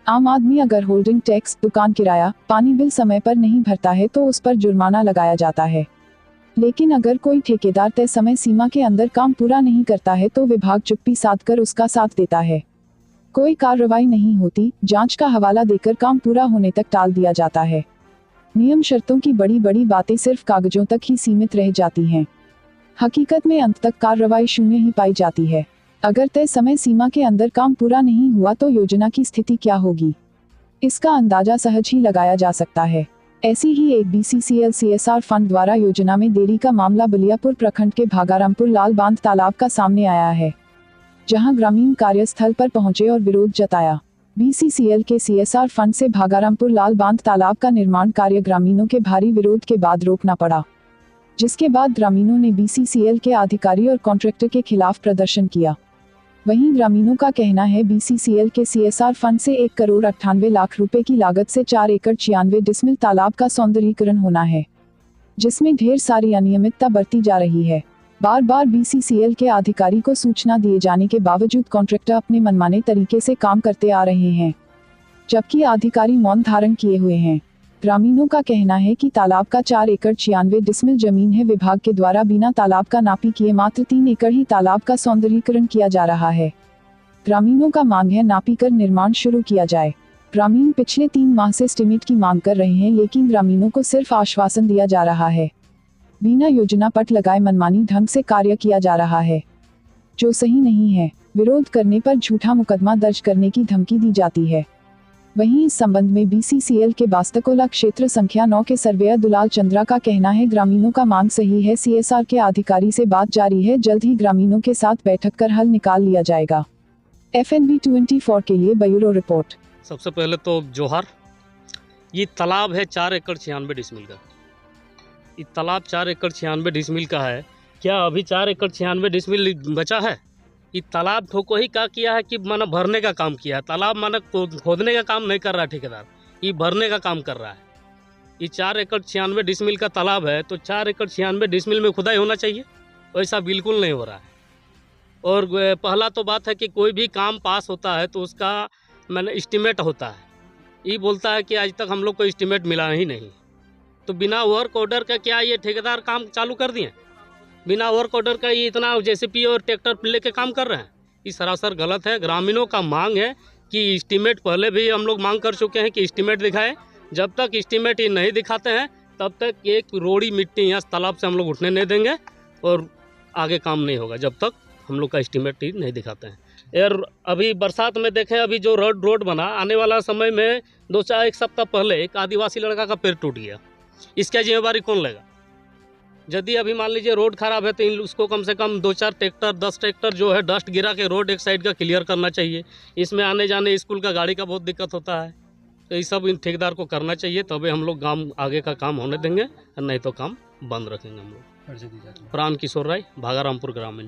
आम आदमी अगर होल्डिंग टैक्स, दुकान किराया, पानी बिल समय पर नहीं भरता है तो उस पर जुर्माना लगाया जाता है। लेकिन अगर कोई ठेकेदार तय समय सीमा के अंदर काम पूरा नहीं करता है तो विभाग चुप्पी साधकर उसका साथ देता है। कोई कार्रवाई नहीं होती, जांच का हवाला देकर काम पूरा होने तक टाल दिया जाता है। नियम शर्तों की बड़ी बड़ी बातें सिर्फ कागजों तक ही सीमित रह जाती हैं। हकीकत में अंत तक कार्रवाई शून्य ही पाई जाती है। अगर तय समय सीमा के अंदर काम पूरा नहीं हुआ तो योजना की स्थिति क्या होगी, इसका अंदाजा सहज ही लगाया जा सकता है। ऐसी ही एक BCCL CSR फंड द्वारा योजना में देरी का मामला बलियापुर प्रखंड के भागारामपुर लाल बांध तालाब का सामने आया है, जहां ग्रामीण कार्यस्थल पर पहुंचे और विरोध जताया। BCCL के CSR फंड से भागारामपुर लाल बांध तालाब का निर्माण कार्य ग्रामीणों के भारी विरोध के बाद रोकना पड़ा, जिसके बाद ग्रामीणों ने BCCL के अधिकारी और कॉन्ट्रैक्टर के खिलाफ प्रदर्शन किया। वहीं ग्रामीणों का कहना है BCCL के CSR फंड से 1,98,00,000 रुपए की लागत से 4 एकड़ 96 डिसमिल तालाब का सौंदर्यीकरण होना है, जिसमें ढेर सारी अनियमितता बरती जा रही है। बार बार BCCL के अधिकारी को सूचना दिए जाने के बावजूद कॉन्ट्रैक्टर अपने मनमाने तरीके से काम करते आ रहे हैं, जबकि अधिकारी मौन धारण किए हुए हैं। ग्रामीणों का कहना है कि तालाब का 4 एकड़ 96 डिसमिल जमीन है। विभाग के द्वारा बिना तालाब का नापी किए मात्र 3 एकड़ ही तालाब का सौंदर्यीकरण किया जा रहा है। ग्रामीणों का मांग है नापी कर निर्माण शुरू किया जाए। ग्रामीण पिछले 3 माह से एस्टीमेट की मांग कर रहे हैं, लेकिन ग्रामीणों को सिर्फ आश्वासन दिया जा रहा है। बिना योजना पट लगाए मनमानी ढंग से कार्य किया जा रहा है, जो सही नहीं है। विरोध करने पर झूठा मुकदमा दर्ज करने की धमकी दी जाती है। वहीं इस संबंध में BCCL के बास्तकोला क्षेत्र संख्या 9 के सर्वेयर दुलाल चंद्रा का कहना है, ग्रामीणों का मांग सही है। CSR के अधिकारी से बात जारी है, जल्द ही ग्रामीणों के साथ बैठक कर हल निकाल लिया जाएगा। FNB 24 के लिए ब्यूरो रिपोर्ट। सबसे पहले तो जोहार। ये तालाब है 4 एकड़ 96 डिसमिल का। ये तालाब 4 एकड़ 96 डिसमिल का है। क्या अभी 4 एकड़ 96 डिसमिल बचा है? ये तालाब ठोको ही क्या किया है कि माना भरने का काम किया है। तालाब माना खोदने का काम नहीं कर रहा है ठेकेदार, ये भरने का काम कर रहा है। ये 4 एकड़ 96 डिसमिल का तालाब है, तो 4 एकड़ 96 डिसमिल में खुदाई होना चाहिए, वैसा बिल्कुल नहीं हो रहा है। और पहला तो बात है कि कोई भी काम पास होता है तो उसका मैंने एस्टीमेट होता है। ये बोलता है कि आज तक हम लोग को एस्टीमेट मिला ही नहीं, तो बिना वर्क ऑर्डर का क्या ये ठेकेदार काम चालू कर दिए? बिना वर्क ऑर्डर का ये इतना JCB और ट्रैक्टर लेके काम कर रहे हैं, ये सरासर गलत है। ग्रामीणों का मांग है कि एस्टीमेट, पहले भी हम लोग मांग कर चुके हैं कि एस्टीमेट दिखाएं। जब तक एस्टीमेट ये नहीं दिखाते हैं तब तक एक रोड़ी मिट्टी यहाँ तालाब से हम लोग उठने नहीं देंगे और आगे काम नहीं होगा जब तक हम लोग का एस्टीमेट ही नहीं दिखाते हैं। और अभी बरसात में देखें, अभी जो रोड बना, आने वाला समय में 1 सप्ताह पहले एक आदिवासी लड़का का पैर टूट गया। इसका जिम्मेवारी कौन लेगा? यदि अभी मान लीजिए रोड खराब है तो उसको कम से कम 2-4 ट्रैक्टर 10 ट्रैक्टर जो है डस्ट गिरा के रोड एक साइड का क्लियर करना चाहिए। इसमें आने जाने स्कूल का गाड़ी का बहुत दिक्कत होता है, तो ये सब इन ठेकेदार को करना चाहिए, तभी हम लोग काम आगे का काम होने देंगे, और नहीं तो काम बंद रखेंगे हम लोग। प्राण किशोर राय, भागारामपुर ग्रामीण।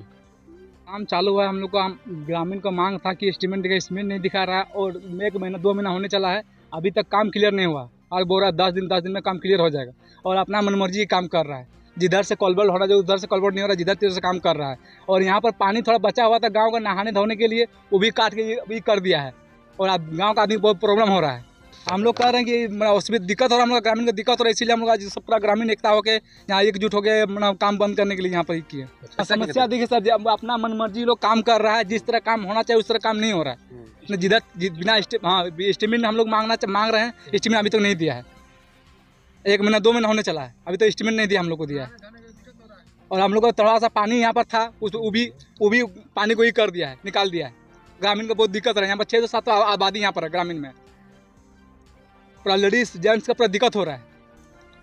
काम चालू हुआ है। हम लोग का ग्रामीण का मांग था कि एस्टीमेट दिखा, एस्टीमेट नहीं दिखा रहा है और 1 महीना 2 महीना होने चला है, अभी तक काम क्लियर नहीं हुआ। और बोल रहा है 10 दिन में काम क्लियर हो जाएगा, और अपना मनमर्जी काम कर रहा है। जिधर से कॉलबल हो रहा है, जो उधर से कॉलबल नहीं हो रहा है, जिधर तिधर से काम कर रहा है। और यहाँ पर पानी थोड़ा बचा हुआ था गांव का नहाने धोने के लिए, वो भी काट के भी कर दिया है, और अब गांव का आदमी बहुत प्रॉब्लम हो रहा है। हम लोग कह रहे हैं कि उसमें दिक्कत हो रहा है, हम लोग ग्रामीण को दिक्कत हो रहा है, इसीलिए हम लोग आज सब पूरा ग्रामीण एकता होकर यहाँ एकजुट हो गए काम बंद करने के लिए यहाँ पर किए। समस्या देखिए सर, अपना मनमर्जी लोग काम कर रहा है, जिस तरह काम होना चाहिए उस तरह काम नहीं हो रहा है। जिधर बिना एस्टीमेट हम लोग मांग रहे हैं, एस्टीमेट अभी तक नहीं दिया है। 1 महीना 2 महीना होने चला है, अभी तो एस्टीमेट नहीं दिया हम लोग को दिया है। और हम लोग को थोड़ा सा पानी यहाँ पर था, वो भी पानी को ही कर दिया है, निकाल दिया है। ग्रामीण को बहुत दिक्कत है। यहाँ पर 6 से 7 आबादी यहाँ पर है ग्रामीण में। पूरा लेडीज जेंट्स का पूरा दिक्कत हो रहा है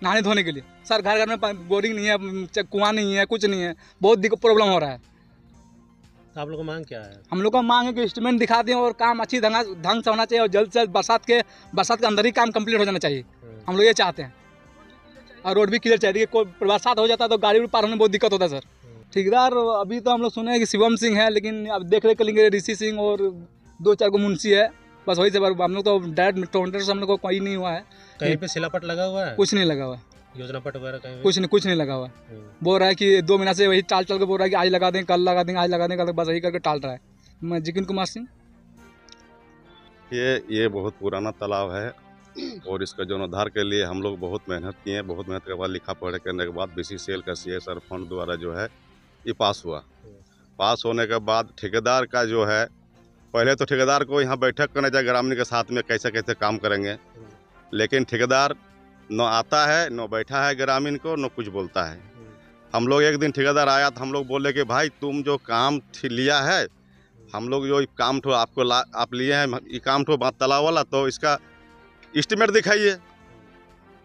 नहाने धोने के लिए। सर घर में बोरिंग नहीं है, कुआं नहीं है, कुछ नहीं है, बहुत प्रॉब्लम हो रहा है। तो आप लोग का मांग क्या है? हम लोग का मांग है कि एस्टीमेट दिखा दें और काम अच्छी ढंग से होना चाहिए, और जल्द से जल्द बरसात के अंदर ही काम कंप्लीट हो जाना चाहिए। हम लोग ये चाहते हैं। और रोड भी क्लियर चाहिए, कोई बरसात हो जाता है तो गाड़ी पार होने में बहुत दिक्कत होता है सर। ठेकेदार अभी तो हम लोग सुने हैं कि शिवम सिंह है, लेकिन अब देख रेख करेंगे ऋषि सिंह और 2-4 को मुंशी है, बस वही से। हम लोग तो डायरेक्ट काउंटर से हम लोग को कोई नहीं हुआ है। कहीं पे शिलापट लगा हुआ है? कुछ नहीं लगा हुआ। योजना पट वगैरह कहीं कुछ नहीं लगा हुआ। बोल रहा है कि 2 महीना से वही टाल के बोल रहा है कि आज लगा दें, कल लगा देंगे, आज लगा देंगे, बस यही करके टाल रहा है। मैं जिकिन कुमार सिंह। ये बहुत पुराना तालाब है और इसका जीर्णोद्धार के लिए हम लोग बहुत मेहनत किए। बहुत मेहनत के बाद लिखा पढ़े करने के बाद BCCL का CSR फंड द्वारा जो है ये पास हुआ। पास होने के बाद ठेकेदार का जो है, पहले तो ठेकेदार को यहाँ बैठक करना चाहिए ग्रामीण के साथ में कैसे कैसे काम करेंगे, लेकिन ठेकेदार न आता है न बैठा है ग्रामीण को, न कुछ बोलता है। हम लोग एक दिन ठेकेदार आया तो हम लोग बोले कि भाई तुम जो काम लिया है, हम लोग जो काम ठो आपको आप लिए हैं ये काम ठो तालाब वाला, तो इसका एस्टीमेट दिखाइए।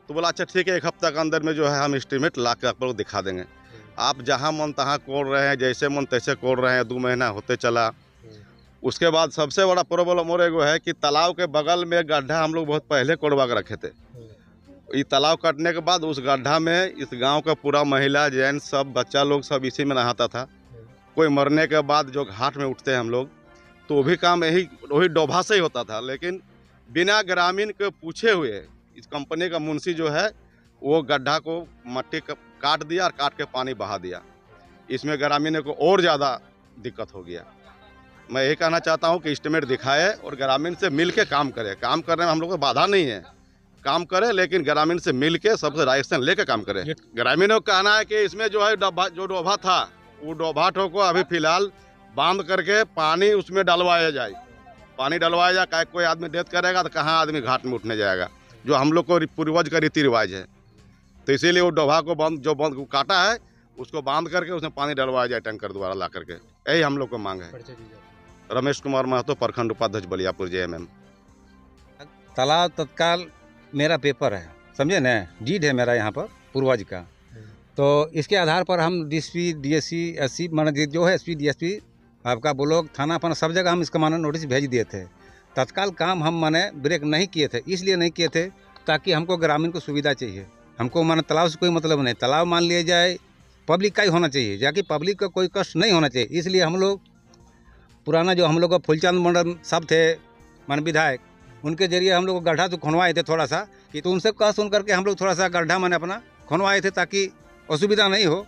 तो बोला अच्छा ठीक है, 1 हफ्ता के अंदर में जो है हम एस्टीमेट ला के आप लोग दिखा देंगे। आप जहाँ मन तहाँ कोड़ रहे हैं, जैसे मन तैसे कोड़ रहे हैं, 2 महीना होते चला। उसके बाद सबसे बड़ा प्रॉब्लम और एगो है कि तालाब के बगल में गड्ढा हम लोग बहुत पहले कोड़वा के रखे थे। ये तालाब कटने के बाद उस गड्ढा में इस गांव का पूरा महिला जेंट्स सब बच्चा लोग सब इसी में नहाता था। कोई मरने के बाद जो घाट में उठते हैं हम लोग, तो वो भी काम वही डोभा से ही होता था। लेकिन बिना ग्रामीण के पूछे हुए इस कंपनी का मुंशी जो है वो गड्ढा को मट्टी काट दिया और काट के पानी बहा दिया। इसमें ग्रामीण को और ज़्यादा दिक्कत हो गया। मैं यही कहना चाहता हूँ कि एस्टीमेट दिखाए और ग्रामीण से मिल के काम करे। काम करने में हम लोग को बाधा नहीं है, काम करे, लेकिन ग्रामीण से मिल के सबसे डायरेक्शन लेके काम करे। ग्रामीणों का कहना है कि इसमें जो है जो डोभा था, वो डोभा ठो को अभी फिलहाल बांध करके पानी उसमें डलवाया जाए। पानी डलवाया जाए, कोई आदमी डेथ करेगा तो कहाँ आदमी घाट में उठने जाएगा, जो हम लोग को पूर्वज का रीति रिवाज है। तो इसीलिए वो डोभा को बंद काटा है, उसको बांध करके उसमें पानी डलवाया जाए टैंकर द्वारा ला करके। यही हम लोग को मांग है। रमेश कुमार महतो, प्रखंड उपाध्यक्ष बलियापुर JMM। तालाब तत्काल मेरा पेपर है, समझे ना, डीड है मेरा यहाँ पर पूर्वज का। तो इसके आधार पर हम DSP DSC SC माने जो है SP DSP आपका ब्लॉक थाना पर सब जगह हम इसका माने नोटिस भेज दिए थे। तत्काल काम हम माने ब्रेक नहीं किए थे, इसलिए नहीं किए थे ताकि हमको ग्रामीण को सुविधा चाहिए। हमको माने तालाब से कोई मतलब नहीं, तालाब मान लिया जाए पब्लिक का ही होना चाहिए, जाकि पब्लिक का कोई कष्ट नहीं होना चाहिए। इसलिए हम लोग पुराना जो हम लोग का फूलचंद मंडल सब थे मान विधायक, उनके जरिए हम लोग गड्ढा तो खुनवाए थे थोड़ा सा, कि तो उनसे कह सुन करके हम लोग थोड़ा सा गड्ढा मैंने अपना खुनवाए थे ताकि असुविधा नहीं हो।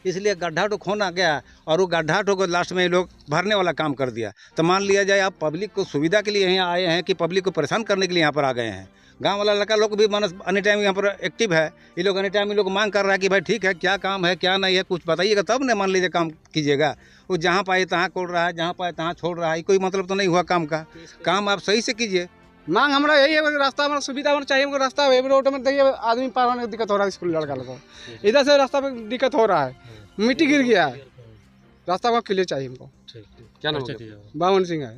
इसलिए गड्ढा तो खोना गया और वो गड्ढा को लास्ट में ये लोग भरने वाला काम कर दिया। तो मान लिया जाए आप पब्लिक को सुविधा के लिए यहाँ आए हैं कि पब्लिक को परेशान करने के लिए यहाँ पर आ गए हैं। गांव वाला लड़का लोग भी मानस एनी टाइम यहाँ पर एक्टिव है। ये लोग एनी टाइम ये लोग मांग कर रहा है कि भाई ठीक है, क्या काम है क्या नहीं है कुछ बताइएगा तब न मान लीजिए काम कीजिएगा। वो जहाँ पाए तहाँ कोड़ रहा है, जहाँ पाए तहाँ छोड़ रहा है, कोई मतलब तो नहीं हुआ काम का। काम आप सही से कीजिए। मांग हमारा यही है, रास्ता हमारा सुविधा होना चाहिए। हमको रास्ता रोड में देखिए आदमी पार होने की दिक्कत हो रहा है, स्कूल लड़का लोगों को इधर से रास्ता में दिक्कत हो रहा है, मिट्टी गिर गया है, रास्ता को क्लियर चाहिए हमको। क्या नाम है? बावन सिंह है।